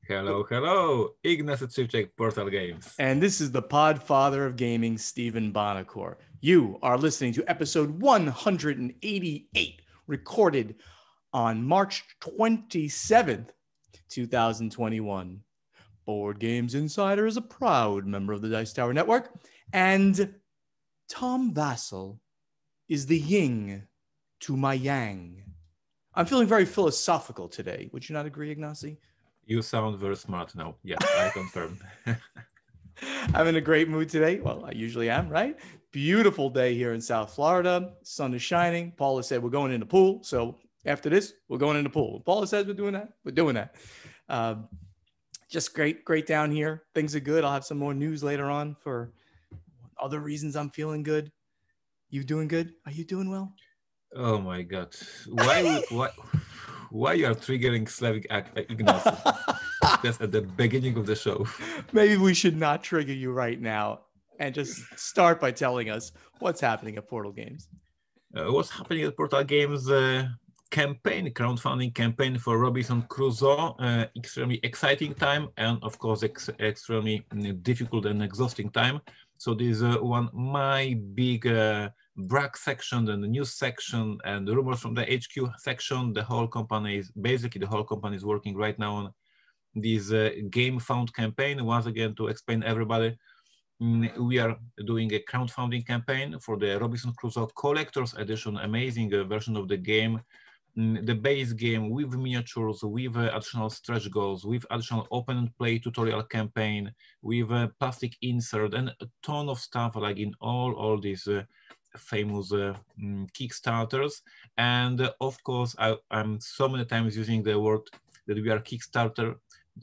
Hello, hello, Ignacy Portal Games. And this is the Podfather of Gaming, Stephen Bonacore. You are listening to episode 188, recorded on March 27th, 2021. Board Games Insider is a proud member of the Dice Tower Network, and Tom Vassell is the yin to my yang. I'm feeling very philosophical today. Would you not agree, Ignacy? You sound very smart now. Yes, I confirm. I'm in a great mood today. Well, I usually am, right? Beautiful day here in South Florida. Sun is shining. Paula said we're going in the pool. So after this, we're going in the pool. Paula says we're doing that. We're doing that. Just great down here. Things are good. I'll have some more news later on for other reasons I'm feeling good. You doing good? Are you doing well? Oh my God. Why you are triggering Slavic Ignacy? That's at the beginning of the show. Maybe we should not trigger you right now and just start by telling us what's happening at Portal Games. What's happening at Portal Games crowdfunding campaign for Robinson Crusoe. Extremely exciting time and of course extremely difficult and exhausting time. So this is my big brag section and the news section and the rumors from the HQ section. The whole company is working right now on this game found campaign. Once again, to explain everybody, we are doing a crowdfunding campaign for the Robinson Crusoe Collector's Edition, amazing version of the game. The base game with miniatures, with additional stretch goals, with additional open and play tutorial campaign, with plastic insert and a ton of stuff like in all these famous Kickstarters. And of course, I'm so many times using the word that we are Kickstarter,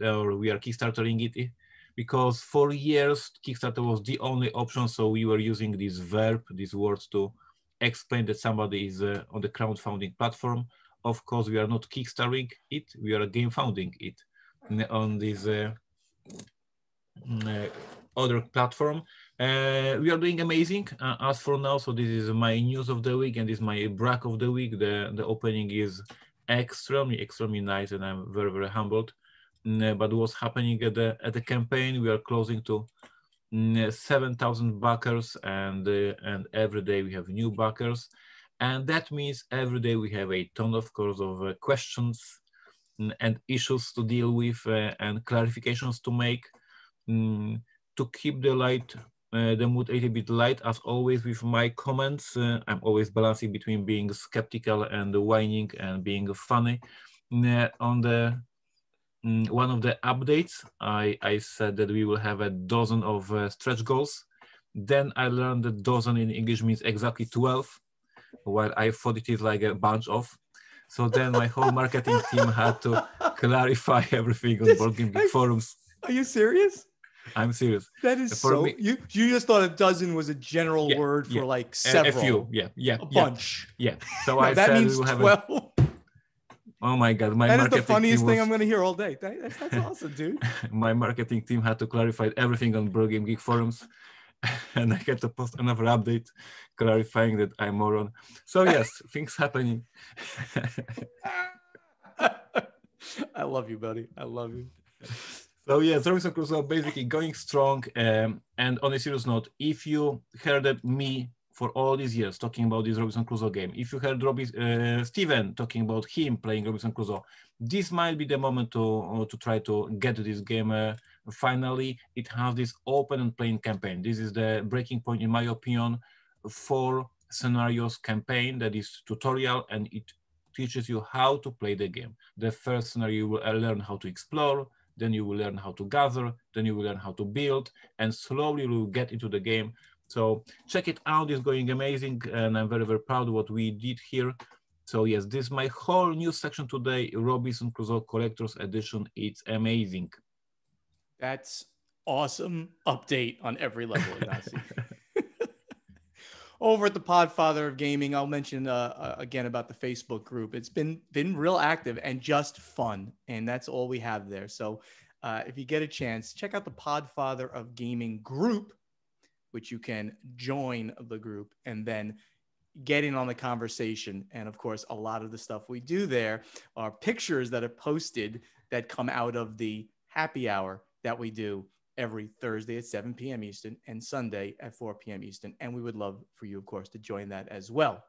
or we are Kickstartering it, because for years Kickstarter was the only option. So we were using this verb, these words to explain that somebody is on the crowdfunding platform. Of course, we are not Kickstarting it, we are game founding it on this other platform. We are doing amazing as for now. So this is my news of the week and this is my brag of the week. The opening is extremely nice and I'm very humbled. But what's happening at the campaign, we are closing to 7,000 backers and every day we have new backers. And that means every day we have a ton, of course, of questions and issues to deal with and clarifications to make to keep the mood a little bit light, as always with my comments. I'm always balancing between being skeptical and whining and being funny. On the one of the updates, I said that we will have a dozen of stretch goals. Then I learned that dozen in English means exactly 12. While I thought it is like a bunch of. So then my whole marketing team had to clarify everything on Board Game Geek forums. Are you serious? I'm serious. That is for so me, you just thought a dozen was a general word for like several. A few, a bunch. Yeah. So no, I that said means we will 12. Oh my God, that is the funniest thing I'm going to hear all day. That's awesome, dude. My marketing team had to clarify everything on Board Game Geek forums. And I had to post another update clarifying that I'm moron. So yes, things happening. I love you, buddy. I love you. So yes, Robinson Crusoe basically going strong. And on a serious note, if you heard me for all these years talking about this Robinson Crusoe game, if you heard Steven talking about him playing Robinson Crusoe, this might be the moment to try to get this game. Finally, it has this open and playing campaign. This is the breaking point, in my opinion, 4 scenarios campaign that is tutorial, and it teaches you how to play the game. The first scenario, you will learn how to explore, then you will learn how to gather, then you will learn how to build, and slowly you will get into the game. So check it out, it's going amazing, and I'm very proud of what we did here. So yes, this is my whole news section today, Robinson Crusoe Collector's Edition. It's amazing. That's awesome update on every level, Ignacy. Over at the Podfather of Gaming, I'll mention again about the Facebook group. It's been real active and just fun, and that's all we have there. So if you get a chance, check out the Podfather of Gaming group, which you can join the group and then get in on the conversation. And of course, a lot of the stuff we do there are pictures that are posted that come out of the happy hour that we do every Thursday at 7 p.m. Eastern and Sunday at 4 p.m. Eastern. And we would love for you, of course, to join that as well.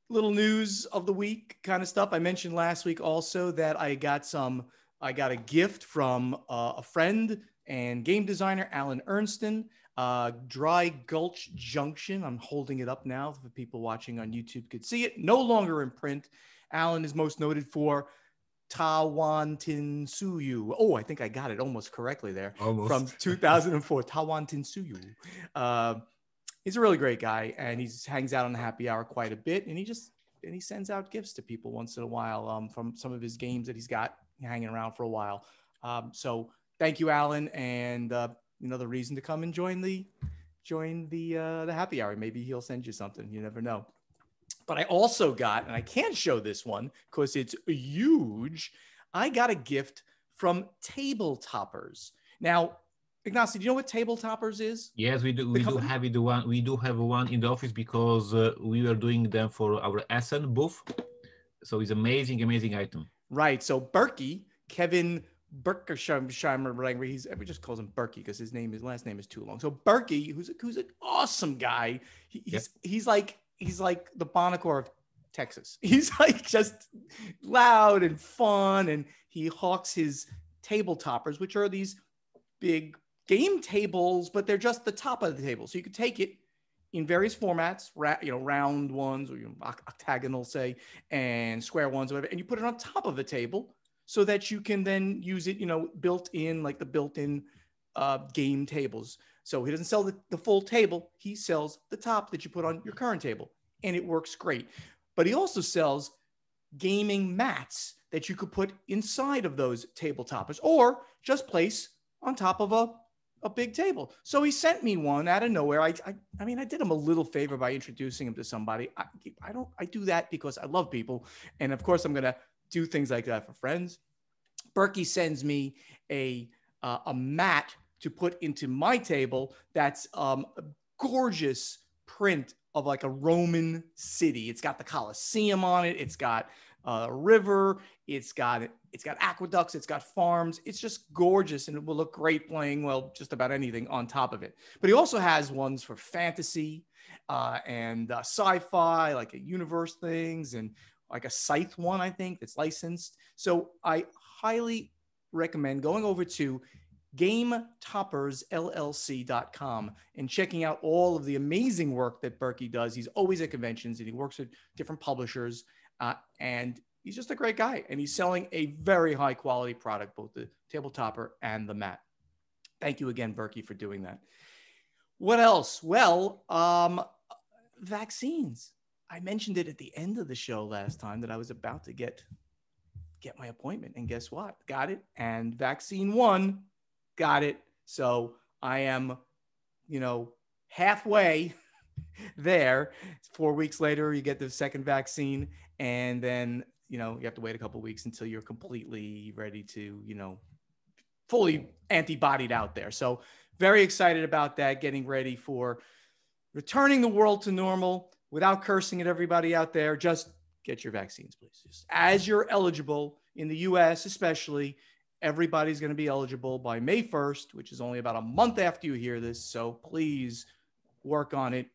Little news of the week kind of stuff. I mentioned last week also that I got a gift from a friend and game designer, Alan Ernston, Dry Gulch Junction. I'm holding it up now for people watching on YouTube could see it. No longer in print. Alan is most noted for Tawan Tin Suyu. Oh, I think I got it almost correctly there. Almost. From 2004, Tawan Tin Suyu. He's a really great guy, and he hangs out on the happy hour quite a bit, and he sends out gifts to people once in a while from some of his games that he's got hanging around for a while. So thank you, Alan, and the reason to come and join the happy hour. Maybe he'll send you something. You never know. But I also got, and I can't show this one because it's huge, I got a gift from Table Toppers. Now, Ignacy, do you know what Table Toppers is? Yes, we do. We do have it. We do have one in the office because we were doing them for our Essen booth. So it's amazing item. Right. So Berkey, Kevin Berkersheimer, we just calls him Berkey because his last name is too long. So Berkey, who's an awesome guy. He's like the Bonacor of Texas. He's like just loud and fun, and he hawks his Table Toppers, which are these big game tables, but they're just the top of the table. So you could take it in various formats, round ones or octagonal, say, and square ones, whatever, and you put it on top of the table so that you can then use it, built-in, like the built-in game tables. So he doesn't sell the full table. He sells the top that you put on your current table, and it works great. But he also sells gaming mats that you could put inside of those table toppers or just place on top of a big table. So he sent me one out of nowhere. I did him a little favor by introducing him to somebody. I do that because I love people. And of course I'm going to do things like that for friends. Berkey sends me a mat to put into my table. That's a gorgeous print of like a Roman city. It's got the Colosseum on it. It's got a river. It's got aqueducts. It's got farms. It's just gorgeous, and it will look great playing, well, just about anything on top of it. But he also has ones for fantasy and sci-fi, like a universe things, and like a Scythe one, I think, that's licensed. So I highly recommend going over to GameToppersLLC.com and checking out all of the amazing work that Berkey does. He's always at conventions, and he works with different publishers, and he's just a great guy, and he's selling a very high quality product, both the table topper and the mat. Thank you again, Berkey, for doing that. What else? Well, vaccines. I mentioned it at the end of the show last time that I was about to get my appointment, and guess what? Got it. And vaccine 1, got it. So I am, halfway there. 4 weeks later, you get the second vaccine, and then, you have to wait a couple of weeks until you're completely ready to, fully antibodied out there. So very excited about that, getting ready for returning the world to normal without cursing at everybody out there. Just get your vaccines, please. Just as you're eligible in the US, especially, everybody's going to be eligible by May 1st, which is only about a month after you hear this. So please work on it.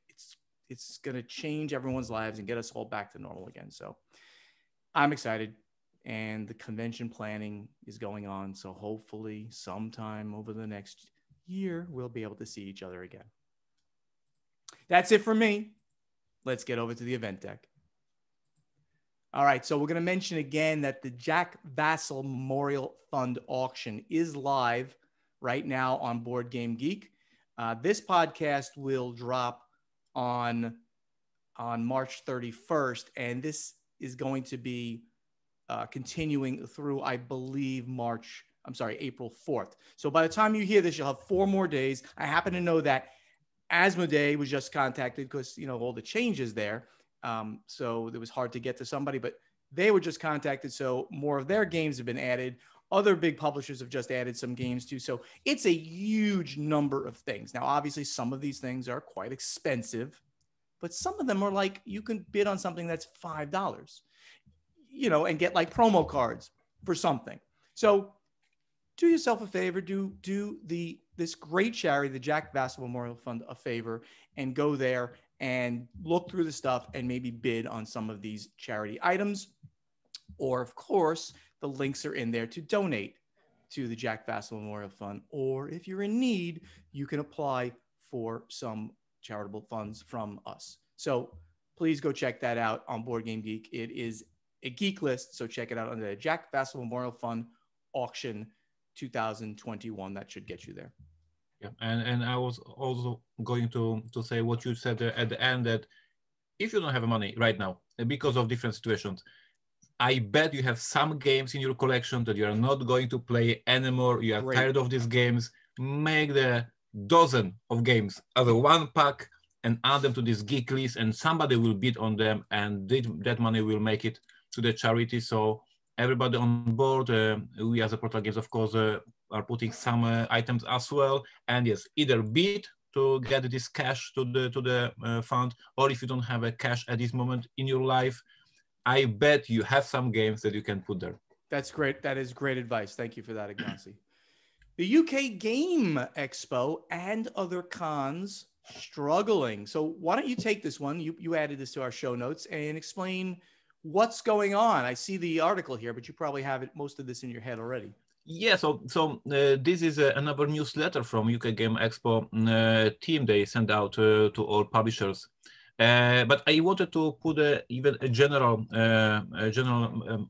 It's going to change everyone's lives and get us all back to normal again. So I'm excited, and the convention planning is going on. So hopefully sometime over the next year, we'll be able to see each other again. That's it for me. Let's get over to the event deck. All right, so we're going to mention again that the Jack Vassal Memorial Fund auction is live right now on Board Game Geek. This podcast will drop on March 31st, and this is going to be continuing through, I believe, April 4th. So by the time you hear this, you'll have 4 more days. I happen to know that Asmodee was just contacted because, all the changes there. So it was hard to get to somebody, but they were just contacted. So more of their games have been added. Other big publishers have just added some games too. So it's a huge number of things. Now, obviously, some of these things are quite expensive, but some of them are like, you can bid on something that's $5, and get like promo cards for something. So do yourself a favor, do this great charity, the Jack Vassil Memorial Fund, a favor, and go there and look through the stuff and maybe bid on some of these charity items. Or, of course, the links are in there to donate to the Jack Vassil Memorial Fund. Or if you're in need, you can apply for some charitable funds from us. So please go check that out on Board Game Geek. It is a geek list, so check it out under the Jack Vassil Memorial Fund auction 2021. That should get you there. Yeah, and I was also going to say what you said at the end, that if you don't have money right now because of different situations, I bet you have some games in your collection that you are not going to play anymore. You are tired of these games. Make the dozen of games as a one pack and add them to this geek list, and somebody will bid on them, and that money will make it to the charity. So everybody on board. We as a Portal Games, of course, are putting some items as well. And yes, either bid to get this cash to the fund, or if you don't have a cash at this moment in your life, I bet you have some games that you can put there. That's great. That is great advice. Thank you for that, Ignacy. The UK Game Expo and other cons struggling. So why don't you take this one? You added this to our show notes and explain what's going on. I see the article here, but you probably have most of this in your head already. Yeah, so this is another newsletter from UK Game Expo team. They send out to all publishers. But I wanted to put even a general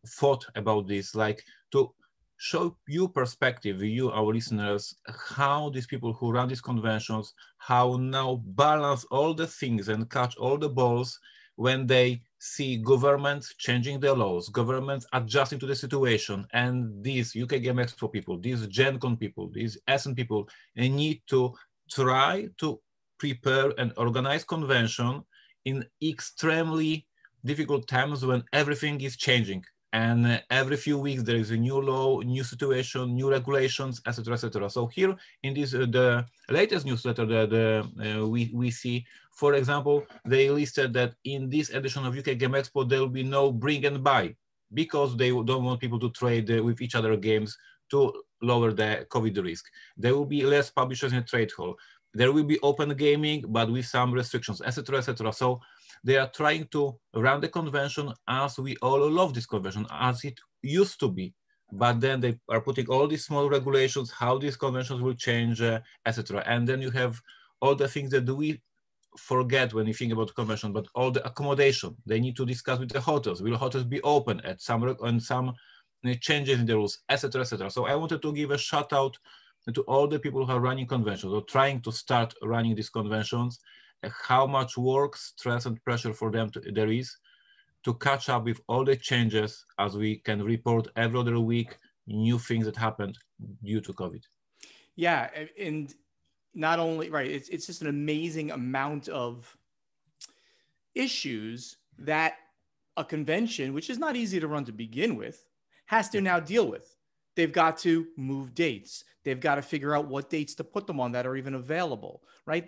thought about this, like to show you perspective, you, our listeners, how these people who run these conventions, how now balance all the things and catch all the balls when they see governments changing their laws, governments adjusting to the situation, and these UK Game Expo people, these Gen Con people, these Essen people, need to try to prepare and organize convention in extremely difficult times when everything is changing. And every few weeks there is a new law, new situation, new regulations, etc., etc. So here in this the latest newsletter that we see, for example, they listed that in this edition of UK Game Expo there will be no bring and buy because they don't want people to trade with each other games to lower the COVID risk. There will be less publishers in the trade hall. There will be open gaming, but with some restrictions, etc., etc. So they are trying to run the convention as we all love this convention, as it used to be. But then they are putting all these small regulations, how these conventions will change, etc. And then you have all the things that we forget when you think about convention, but all the accommodation. They need to discuss with the hotels. Will hotels be open at some changes in the rules, etc., etc. So I wanted to give a shout out to all the people who are running conventions or trying to start running these conventions, how much work, stress, and pressure for them there is to catch up with all the changes, as we can report every other week new things that happened due to COVID. Yeah, and not only, right, it's just an amazing amount of issues that a convention, which is not easy to run to begin with, has to now deal with. They've got to move dates. They've got to figure out what dates to put them on that are even available, right?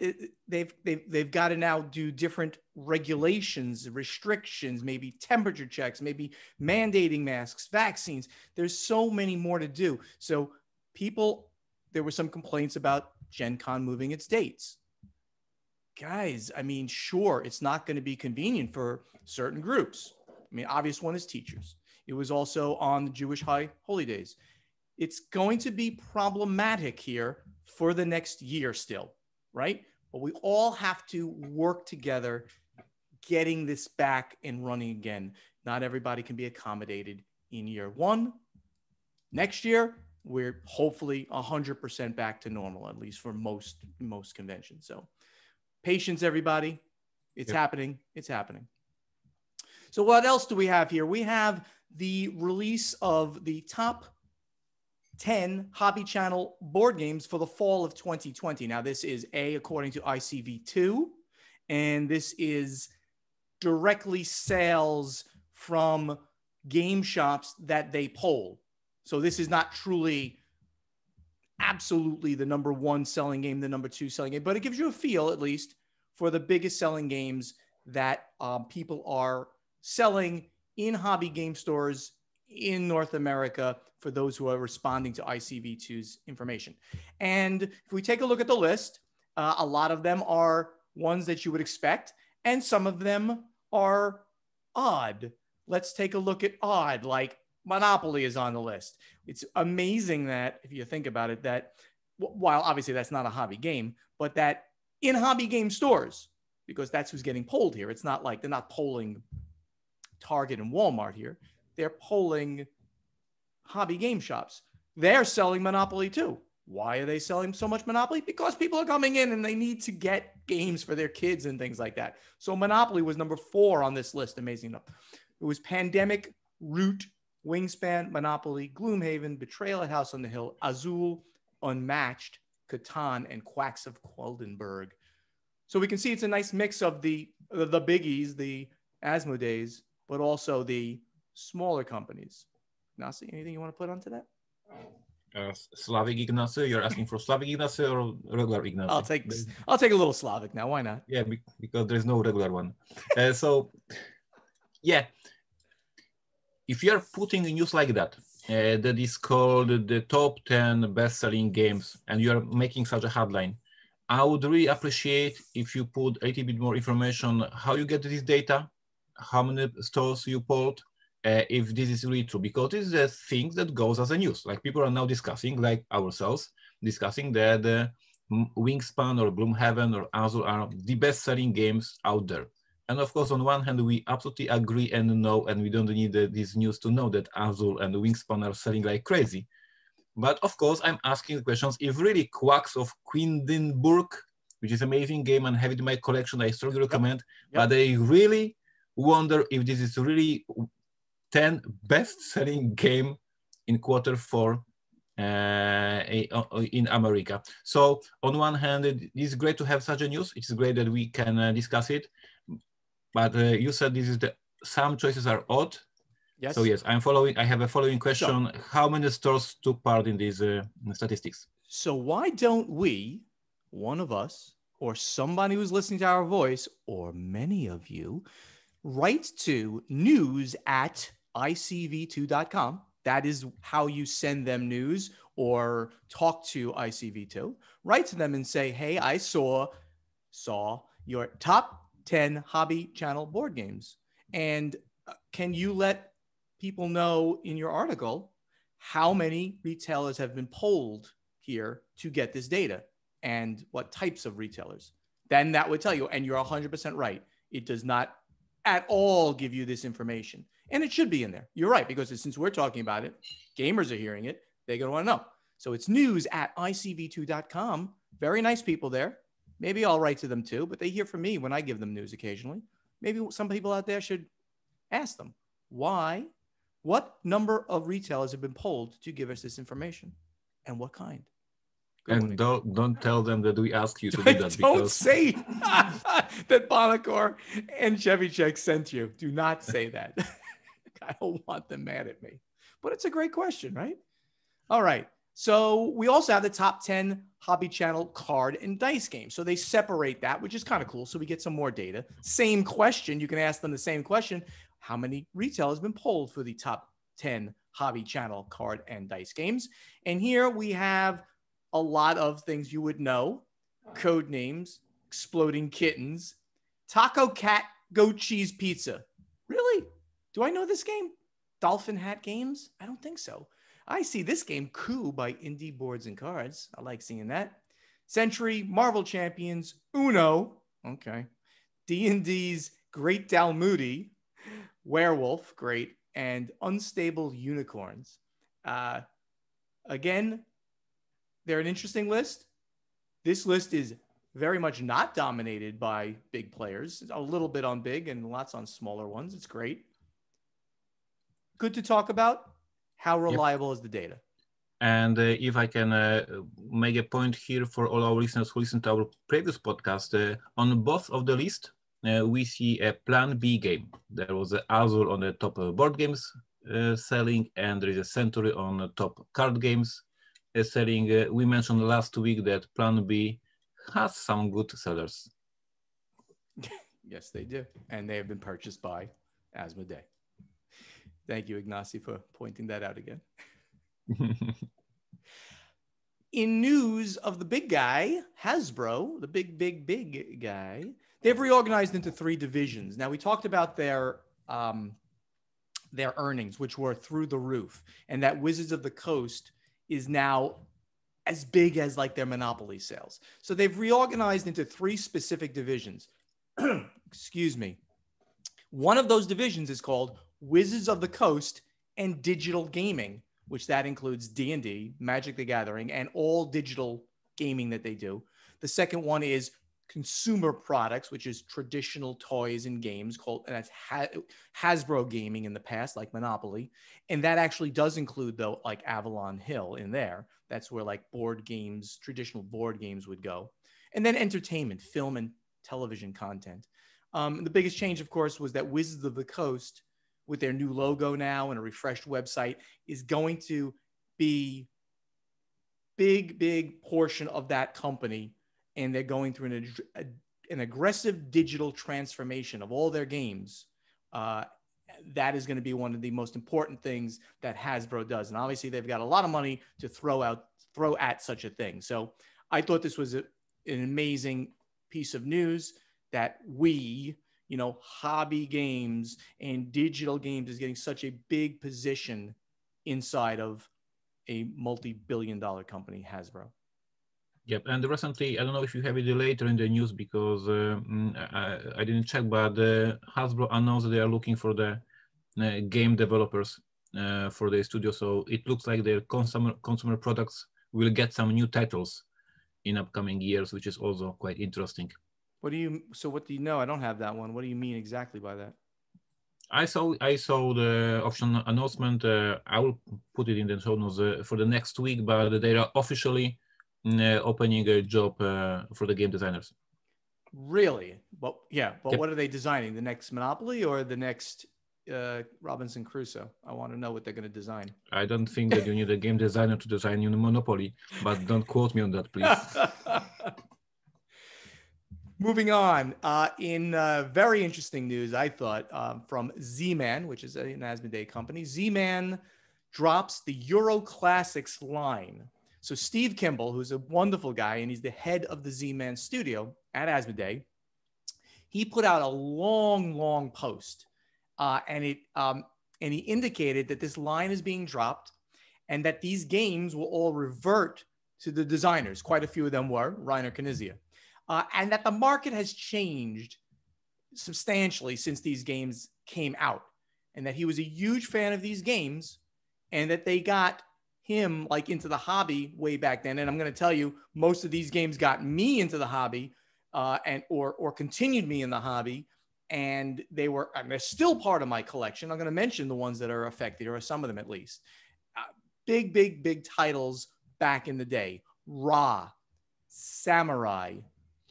They've got to now do different regulations, restrictions, maybe temperature checks, maybe mandating masks, vaccines. There's so many more to do. So there were some complaints about Gen Con moving its dates. Guys, I mean, sure, it's not going to be convenient for certain groups. I mean, obvious one is teachers. It was also on the Jewish high holy days. It's going to be problematic here for the next year still, right? But we all have to work together getting this back and running again. Not everybody can be accommodated in year one. Next year, we're hopefully 100% back to normal, at least for most conventions. So patience, everybody. It's happening. It's happening. So what else do we have here? We have the release of the top 10 Hobby Channel board games for the fall of 2020. Now, this is according to ICV2, and this is directly sales from game shops that they poll. So this is not truly absolutely the number one selling game, the number two selling game, but it gives you a feel, at least, for the biggest selling games that people are selling in hobby game stores in North America for those who are responding to ICV2's information. And if we take a look at the list, a lot of them are ones that you would expect, and some of them are odd. Let's take a look at odd, like Monopoly is on the list. It's amazing that, if you think about it, that while obviously that's not a hobby game, but that in hobby game stores, because that's who's getting polled here. It's not like they're not polling Target and Walmart here. They're polling hobby game shops. They're selling Monopoly too. Why are they selling so much Monopoly? Because people are coming in and they need to get games for their kids and things like that. So Monopoly was number 4 on this list, amazing enough. It was Pandemic, Root, Wingspan, Monopoly, Gloomhaven, Betrayal at House on the Hill, Azul, Unmatched, Catan, and Quacks of Quedlinburg. So we can see it's a nice mix of the biggies, the Asmodees, but also the smaller companies. Ignacy, anything you want to put onto that? Slavic Ignacy, you're asking for Slavic Ignacy or regular Ignacy? I'll take a little Slavic now. Why not? Yeah, because there's no regular one. So, yeah, if you're putting news like that, that is called the top 10 best-selling games, and you're making such a headline, I would really appreciate if you put a little bit more information how you get this data, how many stores you polled, if this is really true, because this is a thing that goes as a news. Like people are now discussing, like ourselves, discussing that Wingspan or Gloomhaven or Azul are the best-selling games out there. And of course, on one hand, we absolutely agree and know, and we don't need this news to know that Azul and Wingspan are selling like crazy. But of course, I'm asking the questions, if really Quacks of Quedlinburg, which is an amazing game and have it in my collection, I strongly recommend, but I really wonder if this is really 10 best-selling game in Q4 in America. So on one hand, it is great to have such a news. It's great that we can discuss it. But you said this is some choices are odd. Yes. So yes, I have a following question. So, how many stores took part in these statistics? So why don't we, one of us, or somebody who's listening to our voice, or many of you, write to news@icv2.com. That is how you send them news or talk to ICV2. Write to them and say, hey, I saw your top 10 hobby channel board games. And can you let people know in your article how many retailers have been polled here to get this data and what types of retailers? Then that would tell you, and you're 100% right. It does not at all give you this information. And it should be in there. You're right, because since we're talking about it, gamers are hearing it, they're going to want to know. So it's news@icv2.com. Very nice people there. Maybe I'll write to them too, but they hear from me when I give them news occasionally. Maybe some people out there should ask them why, what number of retailers have been polled to give us this information and what kind. And don't tell them that we ask you to do that. Don't say that Bonacor and Chevy Check sent you. Do not say that. I don't want them mad at me. But it's a great question, right? All right. So we also have the top 10 hobby channel card and dice games. So they separate that, which is kind of cool. So we get some more data. Same question. You can ask them the same question. How many retailers have been polled for the top 10 hobby channel card and dice games? And here we have a lot of things you would know. Code names, Exploding Kittens, Taco Cat Goat Cheese Pizza. Really? Do I know this game? Dolphin Hat Games? I don't think so. I see this game, Coup by Indie Boards and Cards. I like seeing that. Century, Marvel Champions, Uno. Okay. D&D's Great Dalmoody, Werewolf, great, and Unstable Unicorns. Again, they're an interesting list. This list is very much not dominated by big players. A little bit on big and lots on smaller ones. It's great. Good to talk about. How reliable is the data? And if I can make a point here for all our listeners who listened to our previous podcast, on both of the list, we see a Plan B game. There was Azul on the top board games selling, and there is a Century on the top card games selling. We mentioned last week that Plan B has some good sellers. Yes, they do. And they have been purchased by Asmodee. Thank you, Ignacy, for pointing that out again. In news of the big guy, Hasbro, the big guy, they've reorganized into 3 divisions. Now, we talked about their earnings, which were through the roof, and that Wizards of the Coast is now as big as like their Monopoly sales. So they've reorganized into 3 specific divisions. Excuse me. One of those divisions is called Wizards of the Coast and Digital Gaming, which that includes D&D, Magic the Gathering, and all digital gaming that they do. The second one is Consumer Products, which is traditional toys and games, and that's Hasbro gaming in the past, like Monopoly. And that actually does include, though, like Avalon Hill in there. That's where like board games, traditional board games would go. And then entertainment, film and television content. The biggest change, of course, was that Wizards of the Coast, with their new logo now and a refreshed website, is going to be big portion of that company. And they're going through an aggressive digital transformation of all their games. That is going to be one of the most important things that Hasbro does. And obviously, they've got a lot of money to throw at such a thing. So I thought this was an amazing piece of news that hobby games and digital games is getting such a big position inside of a multi-billion-dollar company, Hasbro. Yep, and recently, I don't know if you have it later in the news because I didn't check, but Hasbro announced they are looking for the game developers for their studio. So it looks like their consumer products will get some new titles in upcoming years, which is also quite interesting. What do you know? I don't have that one. What do you mean exactly by that? I saw the option announcement. I will put it in the show notes for the next week, but they are officially opening a job for the game designers. Really? But yeah, but Yep. What are they designing? The next Monopoly or the next Robinson Crusoe? I want to know what they're going to design. I don't think that you need a game designer to design new Monopoly, but don't quote me on that, please. Moving on, in very interesting news, I thought, from ZMan, which is an Asmodee company. ZMan drops the Euro Classics line. So Steve Kimball, who's a wonderful guy, and he's the head of the ZMan studio at Asmodee, he put out a long post, and he indicated that this line is being dropped and that these games will all revert to the designers. Quite a few of them were, Reiner Knizia. And that the market has changed substantially since these games came out, and that he was a huge fan of these games, and that they got him like into the hobby way back then. And I'm going to tell you, most of these games got me into the hobby, or continued me in the hobby, and they're still part of my collection. I'm going to mention the ones that are affected, or some of them at least. Big titles back in the day: Ra, Samurai,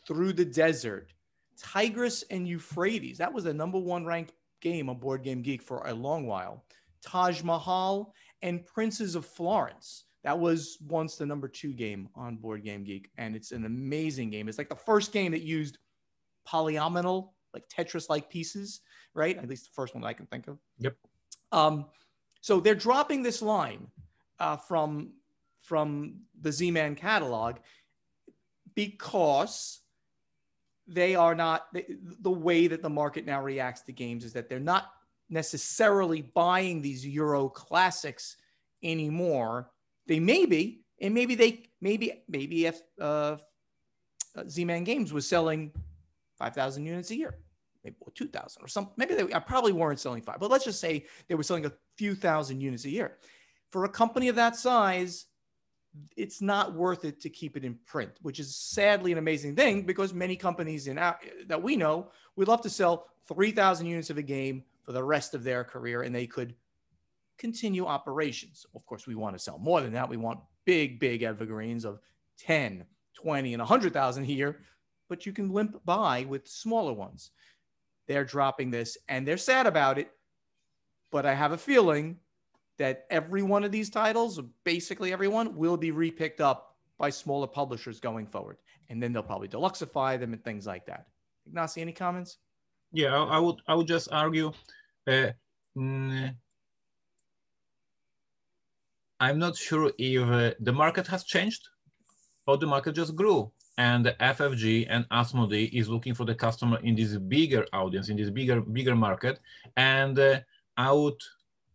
Through the Desert, Tigris and Euphrates. That was the #1 ranked game on Board Game Geek for a long while. Taj Mahal and Princes of Florence. That was once the #2 game on Board Game Geek, and it's an amazing game. It's like the first game that used polyomino, like Tetris-like pieces, right? At least the first one that I can think of. Yep. So they're dropping this line from the ZMan catalog because they are not, the way that the market now reacts to games is that they're not necessarily buying these Euro classics anymore. They may be, and maybe if ZMan Games was selling 5,000 units a year, maybe 2,000 or something, maybe they probably weren't selling 5, but let's just say they were selling a few thousand units a year. For a company of that size, it's not worth it to keep it in print, which is sadly an amazing thing, because many companies that we know would love to sell 3,000 units of a game for the rest of their career, and they could continue operations. Of course, we want to sell more than that. We want big evergreens of 10, 20, and 100,000 here, but you can limp by with smaller ones. They're dropping this, and they're sad about it, but I have a feeling that every one of these titles, or basically everyone, will be repicked up by smaller publishers going forward. And then they'll probably deluxify them and things like that. Ignacy, any comments? Yeah, I would just argue I'm not sure if the market has changed or the market just grew. And the FFG and Asmodee is looking for the customer in this bigger audience, in this bigger market. And I would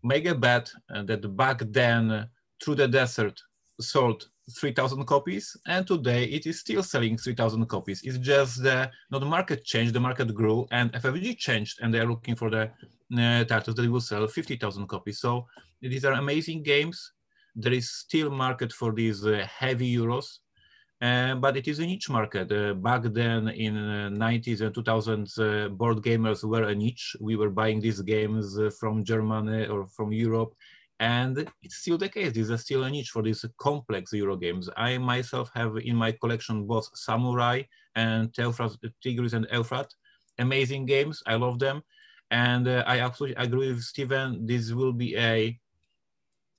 make a bet that back then, Through the Desert sold 3,000 copies, and today it is still selling 3,000 copies. It's just not the market changed, the market grew, and FFG changed, and they are looking for the titles that will sell 50,000 copies. So these are amazing games. There is still market for these heavy euros. But it is a niche market. Back then in the 90s and 2000s, board gamers were a niche. We were buying these games from Germany or from Europe, and it's still the case. This is still a niche for these complex Euro games. I myself have in my collection both Samurai and Tigris and Euphrat. Amazing games. I love them. And I absolutely agree with Steven. This will be a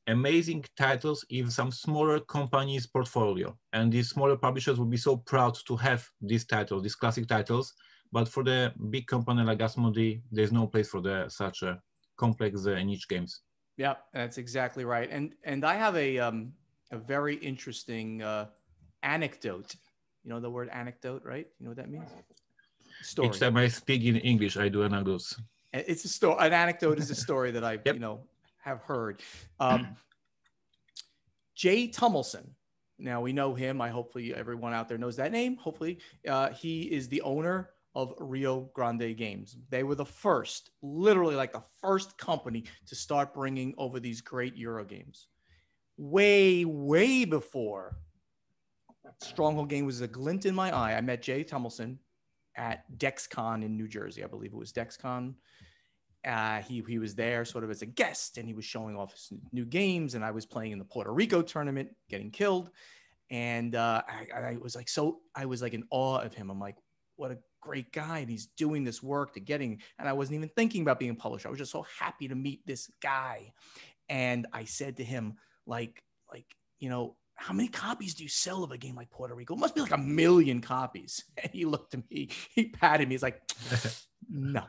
amazing titles in some smaller companies' portfolio. And these smaller publishers will be so proud to have these titles, these classic titles. But for the big company like Asmodee, there's no place for such complex niche games. Yeah, that's exactly right. And I have a very interesting anecdote. You know the word anecdote, right? You know what that means? Story. Each time I speak in English, I do anecdotes. It's a story. An anecdote is a story that I, Yep. have heard. Jay Tummelson. Now we know him. Hopefully everyone out there knows that name. Hopefully he is the owner of Rio Grande Games. They were the first, literally like the first company to start bringing over these great Euro games. Way, way before Stronghold Game was a glint in my eye. I met Jay Tummelson at DexCon in New Jersey. I believe it was DexCon. He was there sort of as a guest, and he was showing off his new games, and I was playing in the Puerto Rico tournament, getting killed. And I was like in awe of him. I'm like, what a great guy. And he's doing this work and I wasn't even thinking about being a publisher. I was just so happy to meet this guy. And I said to him, how many copies do you sell of a game like Puerto Rico? It must be like 1 million copies. And he looked at me, he patted me. He's like, no.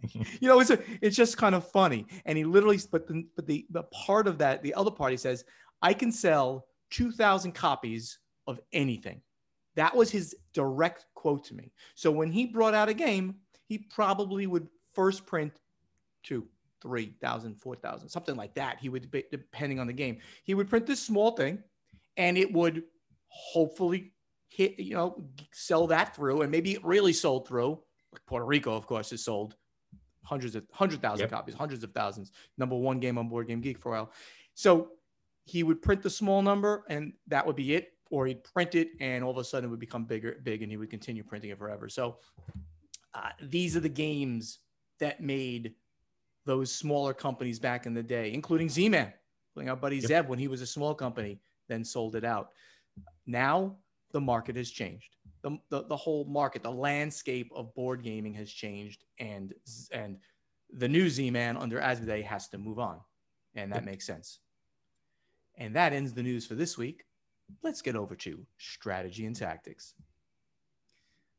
It's just kind of funny. And he literally, but the part of that, the other part, he says, I can sell 2,000 copies of anything. That was his direct quote to me. So when he brought out a game, he probably would first print 2,000, 3,000, 4,000, something like that. He would, depending on the game, he would print this small thing, and it would hopefully hit, sell that through, and maybe it really sold through. Puerto Rico, of course, has sold 100,000 copies, hundreds of thousands. #1 game on Board Game Geek for a while. So he would print the small number, and that would be it. Or he'd print it, and all of a sudden it would become big, and he would continue printing it forever. So these are the games that made those smaller companies back in the day, including ZMan, including our buddy Zeb when he was a small company, then sold it out. Now the market has changed. The whole market, the landscape of board gaming has changed, and the new Z-Man under Asmodee has to move on, and that makes sense. And that ends the news for this week. Let's get over to strategy and tactics.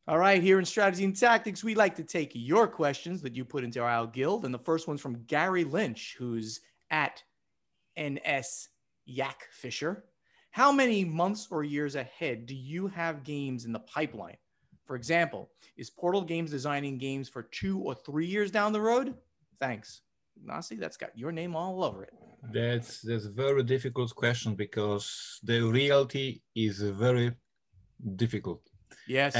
All right, here in strategy and tactics, we like to take your questions that you put into our guild, and the first one's from Gary Lynch, who's at NS Yak Fisher. How many months or years ahead do you have games in the pipeline? For example, is Portal Games designing games for 2 or 3 years down the road? Thanks. Ignacy, that's got your name all over it. That's a very difficult question because the reality is very difficult. Yes,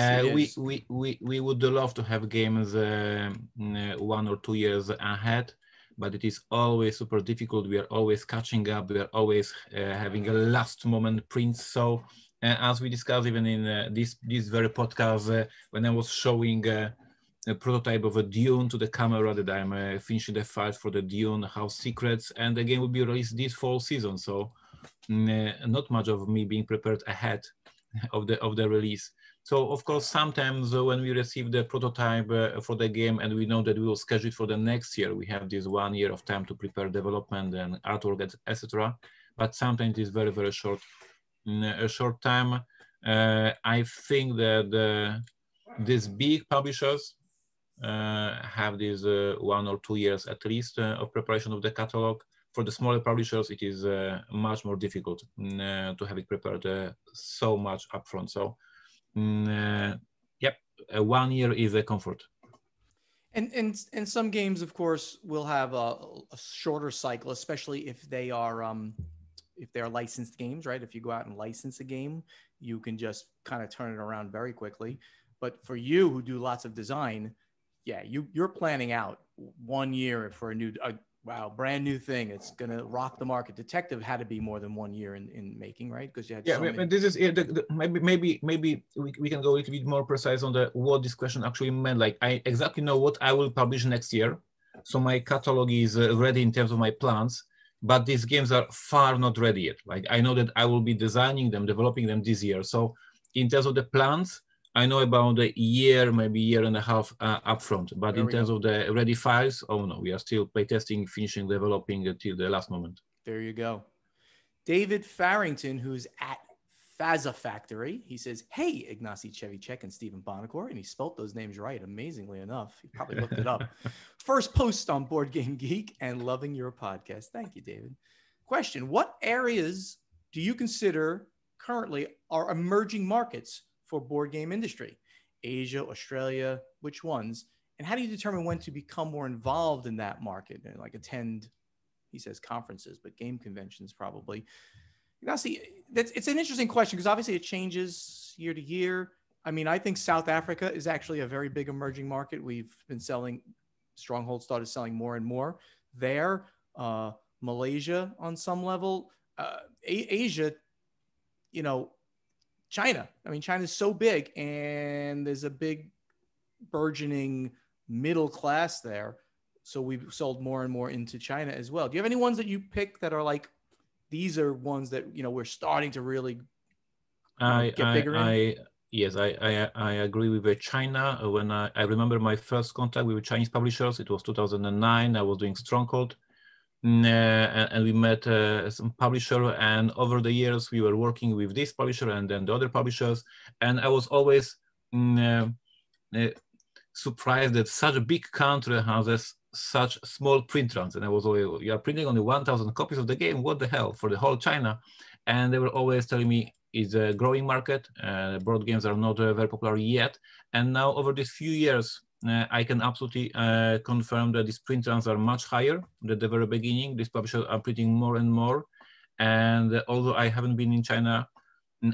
we would love to have games 1 or 2 years ahead, but it is always super difficult. We are always catching up. We are always having a last moment print. So as we discussed even in this very podcast, when I was showing a prototype of a Dune to the camera that I'm finishing the files for the Dune House Secrets, and the game will be released this fall season. So not much of me being prepared ahead of the release. So of course, sometimes when we receive the prototype for the game and we know that we will schedule it for the next year, we have this 1 year of time to prepare development and artwork, etc. But sometimes it's very, very short, a short time. I think that these big publishers have these 1 or 2 years at least of preparation of the catalog. for the smaller publishers, it is much more difficult to have it prepared so much upfront. So, yep, 1 year is a comfort. And some games, of course, will have a shorter cycle, especially if they are licensed games, right? If you go out and license a game, you can just kind of turn it around very quickly. But for you who do lots of design, yeah, you're planning out 1 year for a brand new thing. It's gonna rock the market. Detective had to be more than 1 year in making, right? Because you had so many. This is maybe we can go a little bit more precise on what this question actually meant. Like, I exactly know what I will publish next year, so my catalog is ready in terms of my plans. But these games are far not ready yet. Like, I know that I will be designing them, developing them this year. So in terms of the plans, I know about a year, maybe year and a half upfront. But in terms of the ready files, oh no, we are still playtesting, finishing, developing until the last moment. There you go. David Farrington, who's at Faza Factory, he says, "Hey, Ignacy Chevicek and Stephen Bonacore," and he spelt those names right, amazingly enough. He probably looked it up. First post on Board Game Geek and loving your podcast. Thank you, David. Question: what areas do you consider currently are emerging markets for board game industry? Asia, Australia, which ones? And how do you determine when to become more involved in that market and like attend, he says, conferences, but game conventions probably? Ignacy, it's an interesting question because obviously it changes year to year. I mean, I think South Africa is actually a very big emerging market. We've been selling, Stronghold started selling more and more there. Malaysia on some level, Asia, you know, China. I mean, China's so big and there's a big burgeoning middle class there. So we've sold more and more into China as well. Do you have any ones that you pick that are like, these are ones that, you know, we're starting to really get bigger in? Yes, I agree with China. When I remember my first contact with Chinese publishers, it was 2009. I was doing Stronghold, and we met some publisher. And over the years, we were working with this publisher and then the other publishers. And I was always surprised that such a big country has such small print runs. And I was always, you are printing only 1,000 copies of the game. What the hell for the whole China? And they were always telling me it's a growing market. Board games are not very popular yet. And now over these few years, I can absolutely confirm that these print runs are much higher than at the very beginning. These publishers are printing more and more. And although I haven't been in China,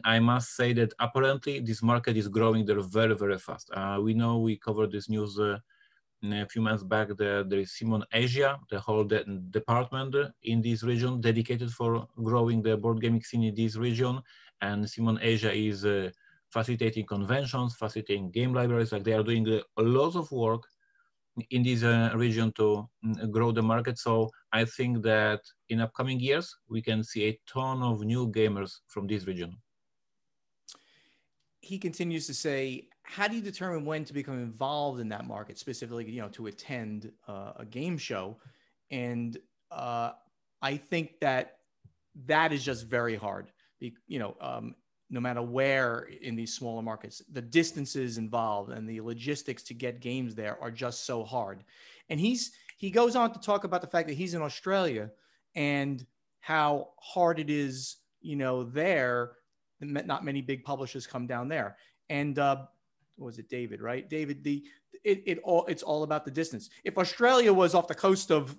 I must say that apparently this market is growing there very, very fast. We know, we covered this news a few months back. There is ZMan Asia, the whole department in this region dedicated for growing the board gaming scene in this region. And ZMan Asia is facilitating conventions, facilitating game libraries. Like, they are doing a lot of work in this region to grow the market. So I think that in upcoming years, we can see a ton of new gamers from this region. He continues to say, how do you determine when to become involved in that market, specifically, you know, to attend a game show? And I think that is just very hard. You know, no matter where in these smaller markets, the distances involved and the logistics to get games there are just so hard. And he goes on to talk about the fact that he's in Australia and how hard it is, you know, there. Not many big publishers come down there. And what was it, David, right? David, it's all about the distance. If Australia was off the coast of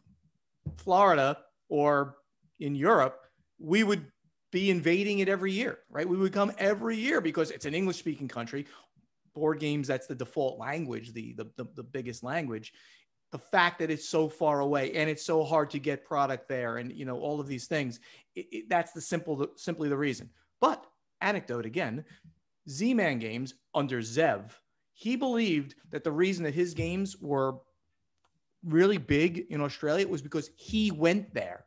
Florida or in Europe, we would be invading it every year, right? We would come every year because it's an English-speaking country. Board games, that's the default language, the biggest language. The fact that it's so far away and it's so hard to get product there, and you know, all of these things, that's simply the reason. But anecdote again, ZMan Games under Zev, he believed that the reason that his games were really big in Australia was because he went there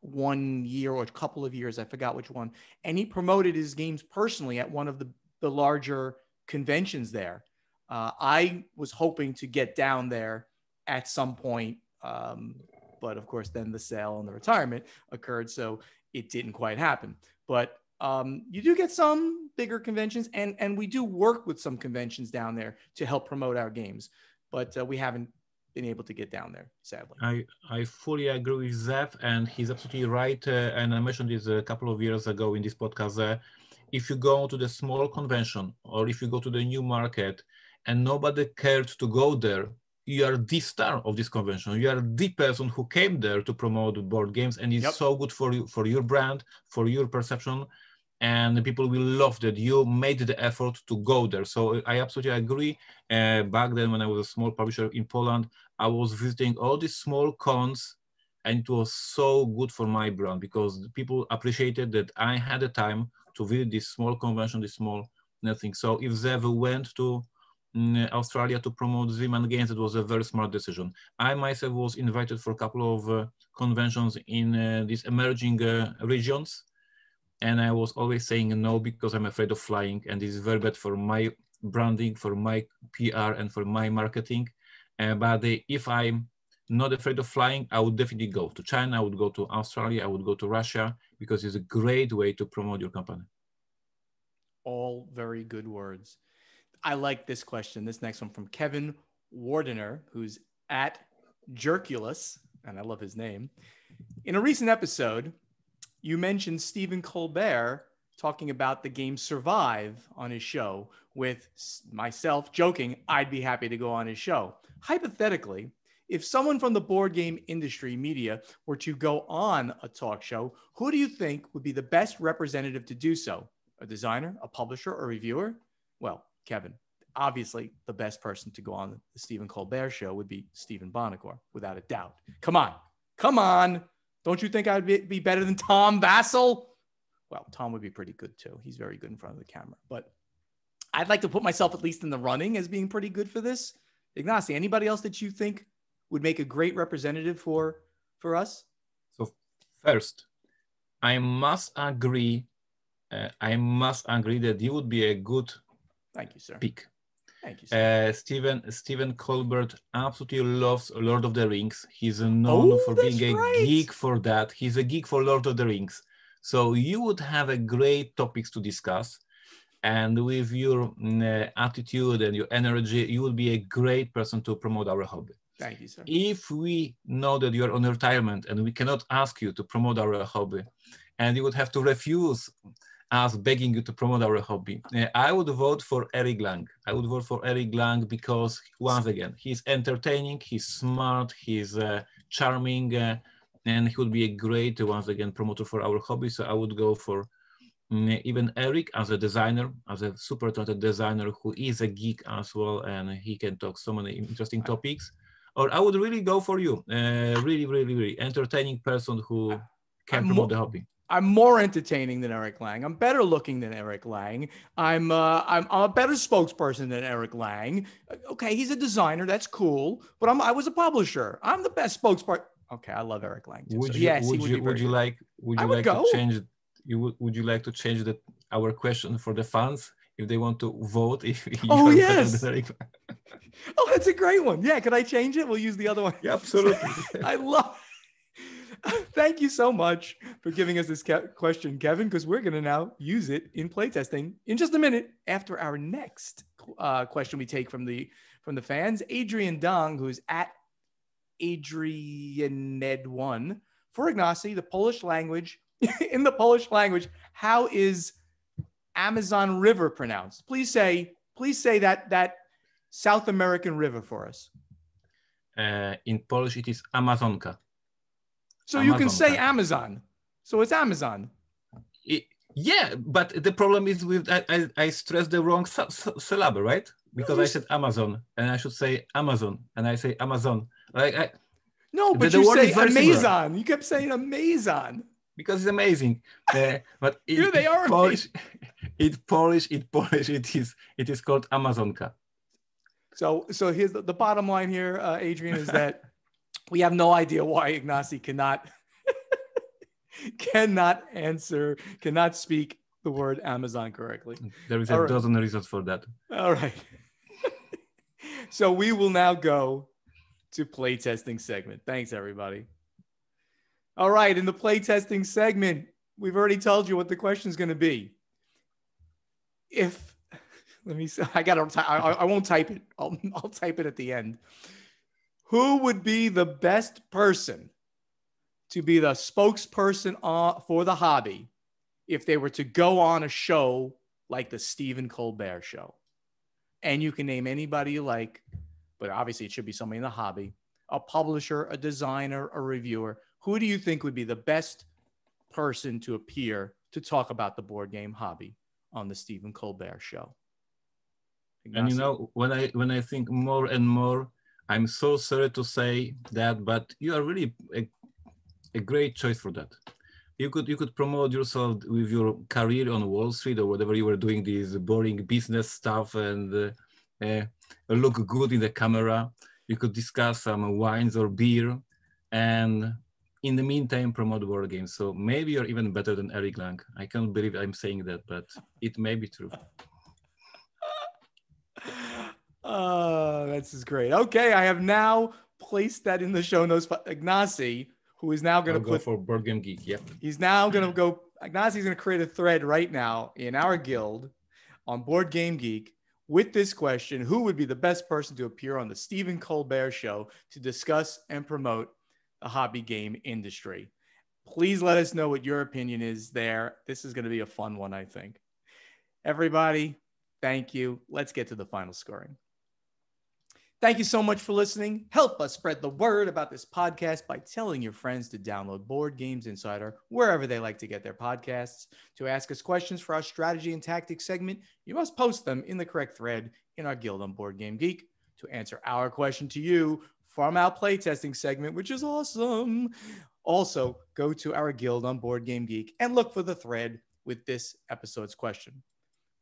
1 year or a couple of years, I forgot which one, and he promoted his games personally at one of the larger conventions there. I was hoping to get down there at some point, but of course then the sale and the retirement occurred, so it didn't quite happen. But you do get some bigger conventions, and we do work with some conventions down there to help promote our games, but we haven't been able to get down there, sadly. I fully agree with Zev, and he's absolutely right. And I mentioned this a couple of years ago in this podcast. If you go to the small convention or if you go to the new market and nobody cared to go there, you are the star of this convention. You are the person who came there to promote board games, and it's so good for you, for your brand, for your perception, and people will love that you made the effort to go there. So I absolutely agree. Back then, when I was a small publisher in Poland, I was visiting all these small cons, and it was so good for my brand because people appreciated that I had the time to visit this small convention, this small thing. So if Zev went to Australia to promote ZMan games, it was a very smart decision. I myself was invited for a couple of conventions in these emerging regions, and I was always saying no because I'm afraid of flying, and this is very bad for my branding, for my PR, and for my marketing. But if I'm not afraid of flying, I would definitely go to China, I would go to Australia, I would go to Russia, because it's a great way to promote your company. All very good words. I like this question. This next one from Kevin Wardener, who's at Jerkulus, and I love his name. In a recent episode, you mentioned Stephen Colbert talking about the game Survive on his show, with myself joking, I'd be happy to go on his show. Hypothetically, if someone from the board game industry media were to go on a talk show, who do you think would be the best representative to do so? A designer, a publisher, a reviewer? Well, Kevin, obviously the best person to go on the Stephen Colbert show would be Stephen Bonacore, without a doubt. Come on. Don't you think I'd be better than Tom Vassell? Well, Tom would be pretty good too. He's very good in front of the camera. But I'd like to put myself at least in the running as being pretty good for this. Ignacy, anybody else that you think would make a great representative for us? So first, I must agree that you would be a good Thank you, sir. pick. Thank you, sir. Stephen Colbert absolutely loves Lord of the Rings. He's known for being a geek for that. He's a geek for Lord of the Rings. So you would have a great topics to discuss. And with your attitude and your energy, you will be a great person to promote our hobby. Thank you, sir. If we know that you are on retirement and we cannot ask you to promote our hobby, and you would have to refuse us begging you to promote our hobby, I would vote for Eric Lang. I would vote for Eric Lang because, once again, he's entertaining, he's smart, he's charming, and he would be a great, once again, promoter for our hobby. So I would go for even Eric as a designer, as a super talented designer who is a geek as well, and he can talk so many interesting topics. Or I would really go for you, really entertaining person who can promote the hobby. I'm more entertaining than Eric Lang. I'm better looking than Eric Lang. I'm a better spokesperson than Eric Lang. Okay, he's a designer. That's cool. But I was a publisher. I'm the best spokesperson. Okay, I love Eric Lang too. Would you like to change our question for the fans if they want to vote? If yes. Oh, that's a great one. Yeah, could I change it? We'll use the other one. Yeah, absolutely. I love. Thank you so much for giving us this question, Kevin, because we're going to now use it in playtesting in just a minute after our next question we take from the fans. Adrian Dong, who's at AdrianNed1, for Ignacy, the Polish language. In the Polish language, how is Amazon River pronounced? Please say that South American river for us. In Polish, it is Amazonka. So Amazonka. You can say Amazon. So it's Amazon. Yeah, but the problem is with I stressed the wrong syllable, right? Because I said Amazon, and I should say Amazon, and I say Amazon. No, but you say Amazon. You kept saying Amazon. Because it's amazing, but here they are. Polish, in Polish, it is called Amazonka. So here's the bottom line here, Adrian, is that we have no idea why Ignacy cannot speak the word Amazon correctly. There is a dozen reasons for that. All right. So we will now go to playtesting segment. Thanks, everybody. All right, in the playtesting segment, we've already told you what the question is going to be. I won't type it. I'll type it at the end. Who would be the best person to be the spokesperson for the hobby if they were to go on a show like the Stephen Colbert Show? And you can name anybody you like, but obviously it should be somebody in the hobby, a publisher, a designer, a reviewer. Who do you think would be the best person to appear to talk about the board game hobby on the Stephen Colbert Show? And Ignacy? when I think more and more, I'm so sorry to say that, but you are really a great choice for that. You could promote yourself with your career on Wall Street or whatever you were doing, this boring business stuff, and look good in the camera. You could discuss some wines or beer, and in the meantime promote board games. So maybe you're even better than Eric Lang. I can't believe I'm saying that, but it may be true. This is great. Okay, I have now placed that in the show notes for Ignacy, who is now going to go for Board Game Geek. Yep. He's now going to go. Ignacy's going to create a thread right now in our guild on Board Game Geek with this question: who would be the best person to appear on the Stephen Colbert Show to discuss and promote the hobby game industry? Please let us know what your opinion is there. This is going to be a fun one, I think. Everybody, thank you. Let's get to the final scoring. Thank you so much for listening. Help us spread the word about this podcast by telling your friends to download Board Games Insider wherever they like to get their podcasts. To ask us questions for our strategy and tactics segment, you must post them in the correct thread in our guild on Board Game Geek. To answer our question to you from our playtesting segment, which is awesome, also go to our guild on Board Game Geek and look for the thread with this episode's question.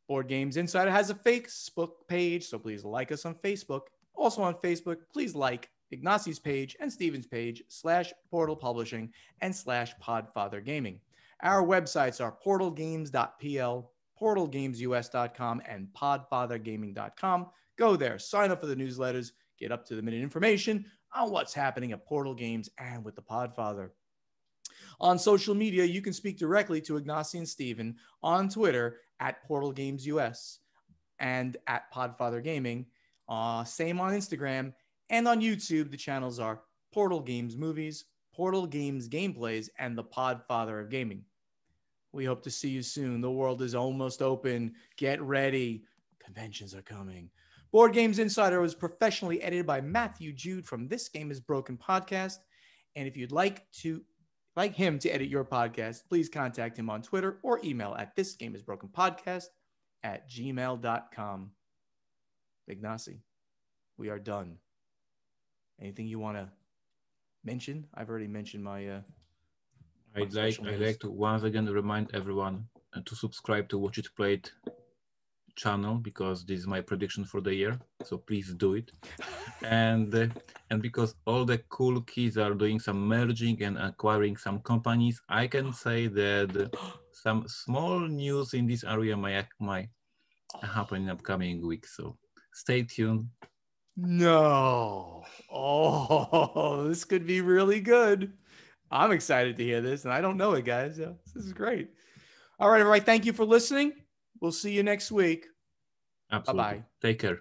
Board Games Insider has a Facebook page, so please like us on Facebook. Also on Facebook, please like Ignacy's page and Steven's page /Portal Publishing and /Podfather Gaming. Our websites are portalgames.pl, portalgamesus.com, and podfathergaming.com. Go there, sign up for the newsletters, get up-to-the-minute information on what's happening at Portal Games and with the Podfather. On social media, you can speak directly to Ignacy and Steven on Twitter at PortalGamesUS and at Podfather Gaming. Same on Instagram and on YouTube. The channels are Portal Games Movies, Portal Games Gameplays, and the Podfather of Gaming. We hope to see you soon. The world is almost open. Get ready. Conventions are coming. Board Games Insider was professionally edited by Matthew Jude from This Game is Broken podcast. And if you'd like him to edit your podcast, please contact him on Twitter or email at thisgameisbrokenpodcast@gmail.com. Ignacy, we are done. Anything you want to mention? I've already mentioned my I'd like to once again remind everyone to subscribe to Watch It Played channel, because this is my prediction for the year. So please do it. and because all the cool kids are doing some merging and acquiring some companies, I can say that some small news in this area might happen in upcoming weeks. So stay tuned. No. Oh, this could be really good. I'm excited to hear this, and I don't know it, guys. This is great. All right, everybody. Thank you for listening. We'll see you next week. Absolutely. Bye-bye. Take care.